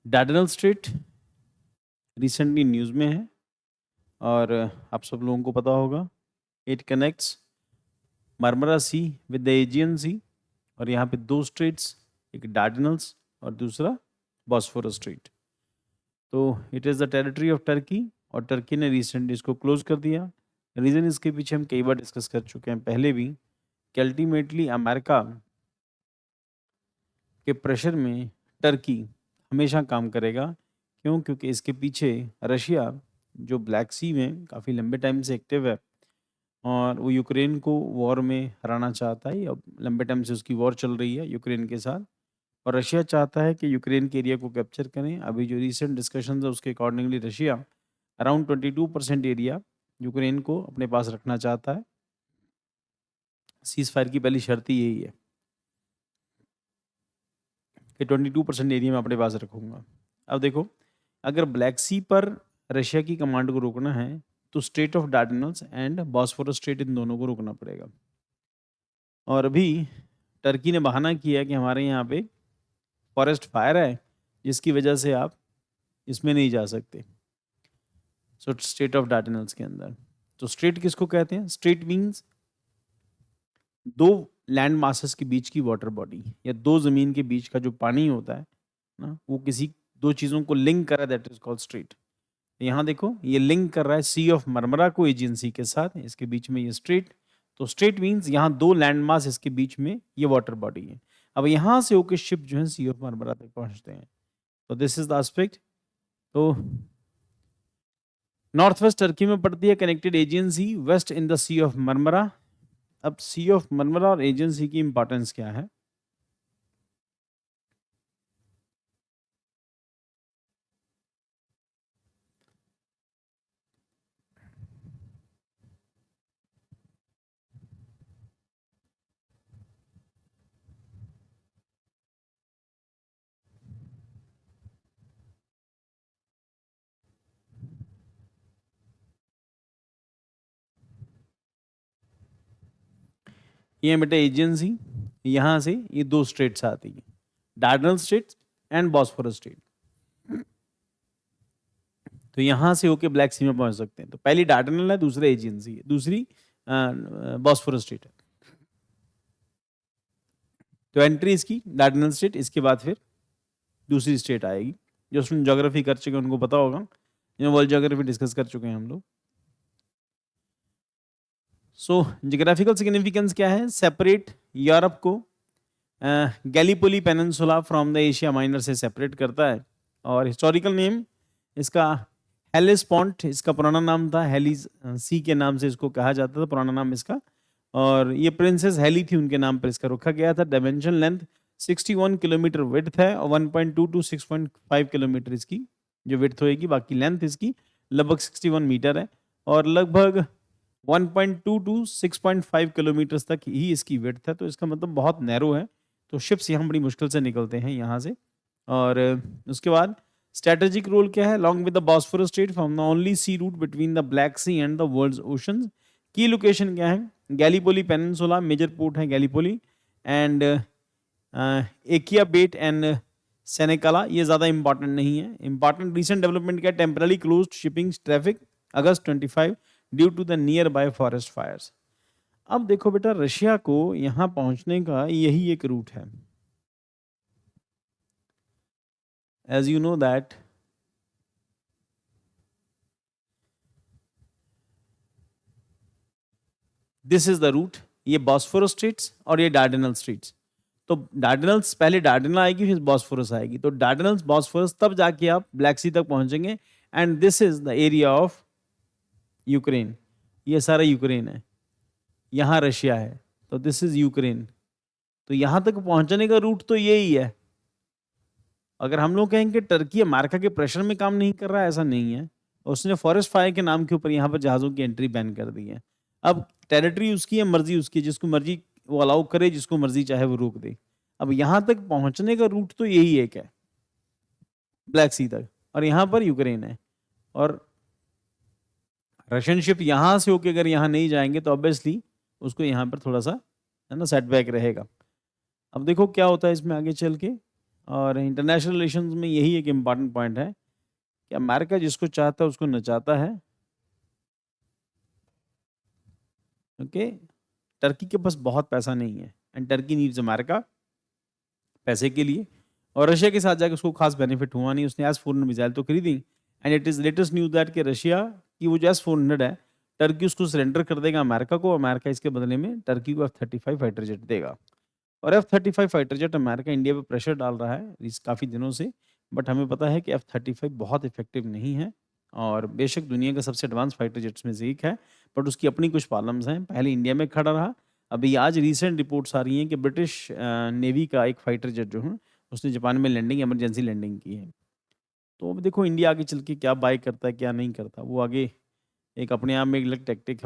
Dardanelles straight recently news में है और आप सब लोगों को पता होगा। It connects Marmara sea with the Aegean sea और यहाँ पे दो स्ट्रेट्स, एक डार्डेनल्स और दूसरा बॉस्फोरस स्ट्रेट। तो it is the territory of Turkey और टर्की ने रिसेंटली इसको क्लोज कर दिया। रीज़न इसके पीछे हम कई बार डिस्कस कर चुके हैं पहले भी कि अल्टीमेटली अमेरिका के प्रेशर में टर्की हमेशा काम करेगा। क्यों? क्योंकि इसके पीछे रशिया जो ब्लैक सी में काफ़ी लंबे टाइम से एक्टिव है और वो यूक्रेन को वॉर में हराना चाहता है। अब लंबे टाइम से उसकी वॉर चल रही है यूक्रेन के साथ और रशिया चाहता है कि यूक्रेन के एरिया को कैप्चर करें। अभी जो रीसेंट डिस्कशंस है उसके accordingly Russia around 22% area Ukraine को अपने पास रखना चाहता है। सीज फायर की पहली शर्त ही यही है कि 22% एरिया में अपने पास रखूंगा। अब देखो, अगर ब्लैक सी पर रशिया की कमांड को रोकना है तो strait of Dardanelles and Bosphorus strait इन दोनों को रोकना पड़ेगा। और अभी टर्की ने बहाना किया कि हमारे यहाँ पे फॉरेस्ट फायर है जिसकी वजह से आप इसमें नहीं जा सकते। सो स्ट्रेट ऑफ डार्डेनल्स के अंदर तो स्ट्रेट किसको कहते हैं? स्ट्रेट मीन्स दो लैंड मासेस के बीच की वाटर बॉडी या दो जमीन के बीच का जो पानी होता है ना, वो किसी दो चीज़ों को लिंक कर रहा है, दैट इज कॉल्ड स्ट्रेट। यहाँ देखो, ये लिंक कर रहा है सी ऑफ मरमरा को एजियन सी के साथ, इसके बीच में ये स्ट्रेट। तो स्ट्रेट मीन्स यहाँ दो लैंड मास, इसके बीच में ये वाटर बॉडी है। अब यहाँ से होकर शिप जो है सी ऑफ मरमरा तक पहुँचते हैं। तो दिस इज द एस्पेक्ट। तो नॉर्थ वेस्ट टर्की में पड़ती है connected Aegean sea, west in the sea of Marmara. अब सी ऑफ मरमरा और एजियन सी की इंपॉर्टेंस क्या है? ये बेटा एजियन सी, यहाँ से ये दो स्ट्रेट्स आती हैं, Dardanelles straight and Bosphorus strait. तो यहाँ से होके ब्लैक सी में पहुंच सकते हैं। तो पहली डार्डेनल है, दूसरा एजियन सी है, दूसरी बॉस्फोरस स्ट्रेट है। तो एंट्री इसकी डार्डेनल स्ट्रेट, इसके बाद फिर दूसरी स्टेट आएगी। जो उसमें ज्योग्राफी कर चुके हैं उनको पता होगा, जो वर्ल्ड ज्योग्राफी डिस्कस कर चुके हैं हम लोग। सो जियोग्राफिकल सिग्निफिकेंस क्या है? सेपरेट यूरोप को Gallipoli peninsula from the Asia minor से सेपरेट करता है। और हिस्टोरिकल नेम इसका हेलेस्पॉन्ट, इसका पुराना नाम था हेलीज सी के नाम से इसको कहा जाता था, पुराना नाम इसका। और ये प्रिंसेस हेली थी, उनके नाम पर इसका रखा गया था। डायमेंशन लेंथ 61 किलोमीटर विड्थ है और 1.2 टू 6.5 किलोमीटर इसकी जो विड्थ होएगी। बाकी लेंथ इसकी लगभग 61 मीटर है और लगभग 1.2 टू 6.5 किलोमीटर तक ही इसकी विड्थ है। तो इसका मतलब बहुत नैरो है। तो शिप्स यहाँ बड़ी मुश्किल से निकलते हैं यहाँ से। और उसके बाद स्ट्रेटेजिक रोल क्या है? Long with the Bosphorus strait from the only sea route between the black sea and the world's oceans. की लोकेशन क्या है? गैलीपोली पेनिनसुला, मेजर पोर्ट है गैलीपोली, एंड एकिया बेट एंड सेनेकाला। ये ज़्यादा इंपॉर्टेंट नहीं है। इंपॉर्टेंट रिसेंट डेवलपमेंट क्या है? टेम्पररी क्लोज्ड शिपिंग ट्रैफिक अगस्त 25 due to the nearby forest fires. अब देखो बेटा, रशिया को यहां पहुंचने का यही एक रूट है। As you know that this is the route. ये बॉस्फोरस स्ट्रेट्स और ये डार्डेनल स्ट्रेट्स। तो डार्डेनल्स, पहले डार्डेनल आएगी फिर बॉस्फोरस आएगी। तो डार्डेनल्स बॉस्फोरस तब जाके आप ब्लैक सी तक पहुंचेंगे। And this is the area of Ukraine. ये सारा यूक्रेन है, यहाँ रशिया है, तो दिस इज यूक्रेन। तो यहाँ तक पहुंचने का रूट तो यही है। अगर हम लोग कहेंगे टर्की अमेरिका के प्रेशर में काम नहीं कर रहा है, ऐसा नहीं है। उसने फॉरेस्ट फायर के नाम के ऊपर यहाँ पर जहाज़ों की एंट्री बैन कर दी है। अब टेरिटरी उसकी है, मर्जी उसकी, जिसको मर्जी वो अलाउ करे, जिसको मर्जी चाहे वो रोक दे। अब यहाँ तक पहुंचने का रूट तो यही एक है, ब्लैक सी तक, और यहाँ पर यूक्रेन है। और रशियन शिप यहाँ से होके अगर यहाँ नहीं जाएंगे तो ऑब्वियसली उसको यहाँ पर थोड़ा सा है ना सेटबैक रहेगा। अब देखो क्या होता है इसमें आगे चल के। और इंटरनेशनल रिलेशंस में यही एक इम्पॉर्टेंट पॉइंट है कि अमेरिका जिसको चाहता है उसको नचाता है। ओके, टर्की के पास बहुत पैसा नहीं है एंड टर्की नीड्स अमेरिका पैसे के लिए, और रशिया के साथ जाकर उसको खास बेनिफिट हुआ नहीं। उसने एस 400 मिसाइल तो खरीदी and it is latest news that कि रशिया की वो जो S-400 है, टर्की उसको सरेंडर कर देगा अमेरिका को। अमेरिका इसके बदले में टर्की को F-35 फाइटर जेट देगा। और F-35 fighter jet America India पे प्रेशर डाल रहा है इस काफ़ी दिनों से, बट हमें पता है कि F-35 बहुत इफेक्टिव नहीं है और बेशक दुनिया का सबसे एडवांस फाइटर जेट्स में से एक है, बट उसकी अपनी कुछ प्रॉब्लम्स हैं। पहले इंडिया में खड़ा रहा, अभी आज रिसेंट रिपोर्ट्स आ रही हैं कि ब्रिटिश नेवी का एक फाइटर जेट जो है उसने जापान में लैंडिंग, इमरजेंसी लैंडिंग की है। तो अब देखो इंडिया आगे चल के क्या बाय करता है क्या नहीं करता, वो आगे एक अपने आप में एक अलग टैक्टिक है।